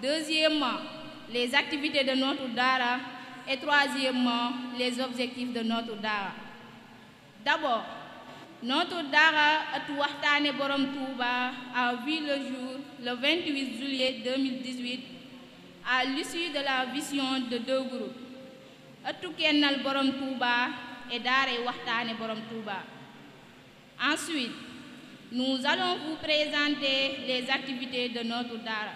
Deuxièmement, les activités de notre Dara. Et troisièmement, les objectifs de notre Dara. D'abord, notre Dara Ëttu Waxtaane Borom Touba a vu le jour le 28 juillet 2018 à l'issue de la vision de deux groupes, Ëttu Kennal Borom Touba et Daaray Waxtaane Borom Touba. Ensuite, nous allons vous présenter les activités de notre Dara.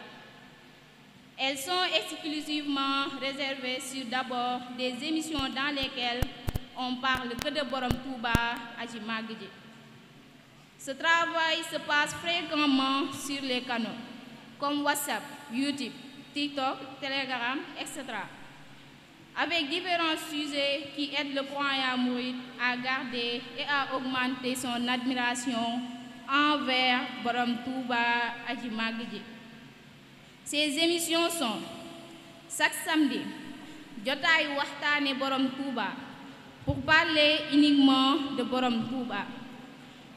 Elles sont exclusivement réservées sur d'abord des émissions dans lesquelles on parle que de Borom Touba Aji Magal Ji. Ce travail se passe fréquemment sur les canaux comme WhatsApp, YouTube, TikTok, Telegram, etc. avec différents sujets qui aident le croyant mouride à garder et à augmenter son admiration envers Borom Touba Aji Magal Ji. Ces émissions sont chaque samedi, Jotaayu Waxtaane Borom Touba, pour parler uniquement de Borom Touba.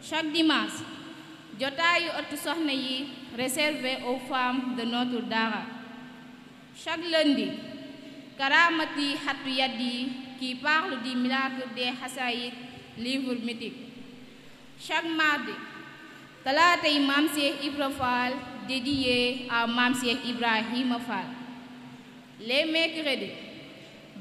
Chaque dimanche, Jotaayu Ëttu Soxna yi, réservé aux femmes de notre Dara. Chaque lundi, Karamati Hatu Yadi, qui parle du miracle des Xasaayid, livre mythique. Chaque mardi, Talaatay Maam Cheikh Ibra Fall, dédié à Maam Cheikh Ibrahima Fall. Les mercredis,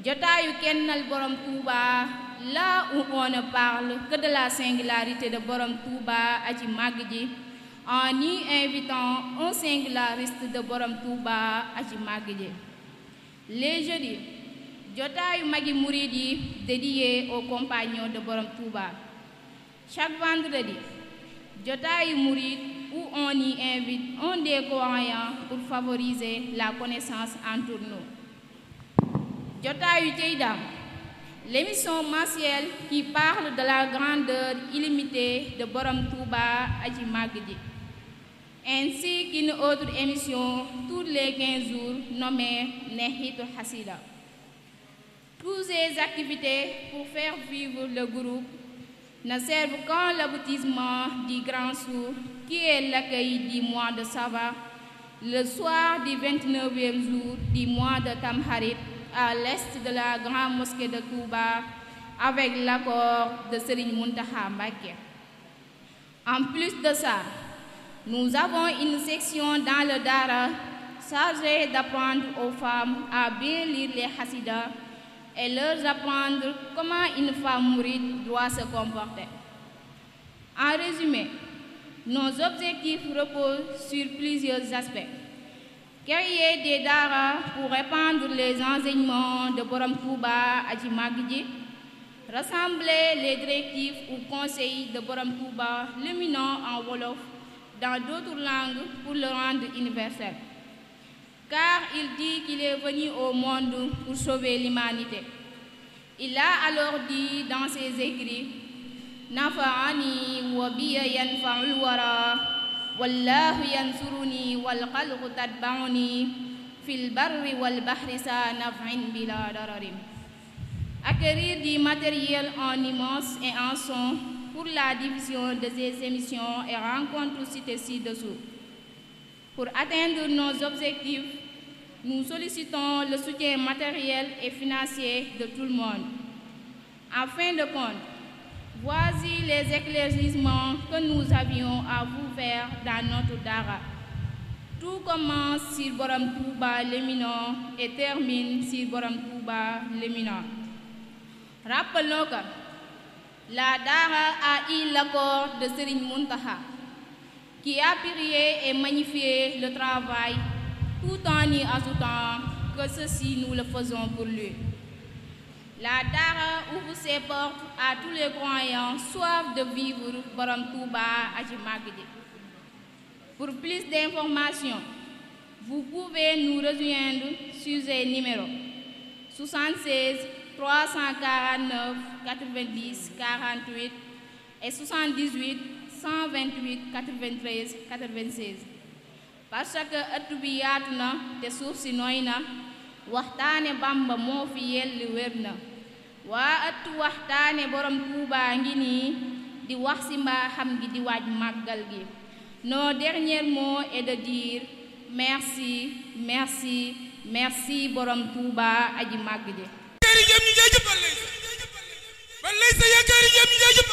Jotaayu Kennal Borom Touba, là où on ne parle que de la singularité de Borom Touba Aji Magal Ji, en y invitant un singulariste de Borom Touba Aji Magal Ji. Les jeudis, Jotaayu Magi Mouride yi, dédié aux compagnons de Borom Touba. Chaque vendredi, Jotaayu Mouride, où on y invite un des croyants pour favoriser la connaissance entre nous. Jotaayu Jeydam, l'émission mensuelle qui parle de la grandeur illimitée de Borom Touba Aji Magal Ji, ainsi qu'une autre émission tous les 15 jours nommée Nehitu Hasida. Toutes ces activités pour faire vivre le groupe ne servent qu'à l'aboutissement du grand jour qui est l'accueil du mois de Safar, le soir du 29e jour du mois de Tamharit à l'est de la grande mosquée de Touba avec l'accord de Serigne Mountakha Mbacké. En plus de ça, nous avons une section dans le Dara chargée d'apprendre aux femmes à bien lire les Hassidas et leur apprendre comment une femme mouride doit se comporter. En résumé, nos objectifs reposent sur plusieurs aspects. Créer des Dara pour répandre les enseignements de Borom Touba Aji Magal Ji, rassembler les directives ou conseils de Borom Touba luminant en Wolof dans d'autres langues pour le rendre universel. Car il dit qu'il est venu au monde pour sauver l'humanité. Il a alors dit dans ses écrits: Nafa'ani wa biya yanfa'ul wara, wallahu yansuruni wal khalqu tatba'uni fil barri wal bahri sa naf'in bila dararin. Acquérir du matériel en immense et en son pour la diffusion de ces émissions et rencontres citées ci-dessous. Pour atteindre nos objectifs, nous sollicitons le soutien matériel et financier de tout le monde. En fin de compte, voici les éclaircissements que nous avions à vous faire dans notre Dara. Tout commence sur Borom Touba l'éminent et termine sur Borom Touba l'éminent. Rappelons que la Dara a eu l'accord de Serigne Mountakha, qui a prié et magnifié le travail tout en y ajoutant que ceci nous le faisons pour lui. La Dara ouvre ses portes à tous les croyants soif de vivre Borom Touba Aji Magal Ji. Pour plus d'informations, vous pouvez nous rejoindre sur ces numéros 76 349 90 48 et 78 128 93 96. Parce que ëtt bi yaatu na te suuf si nooy na, waxtaane Bamba moo fi yell wér na. waa ëttu waxtaane Borom Touba ngi nii di wax ci mbaaxam gi di waaj màggal gi. Nos derniers mots est de dire merci merci merci borom Touba aji màgg ji. yaakaari jëm ñi jaajëf bal lay sa yaakaari jëm ñi jaajëf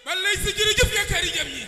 bal lay sa jërëjëf yaakaari jëm ñi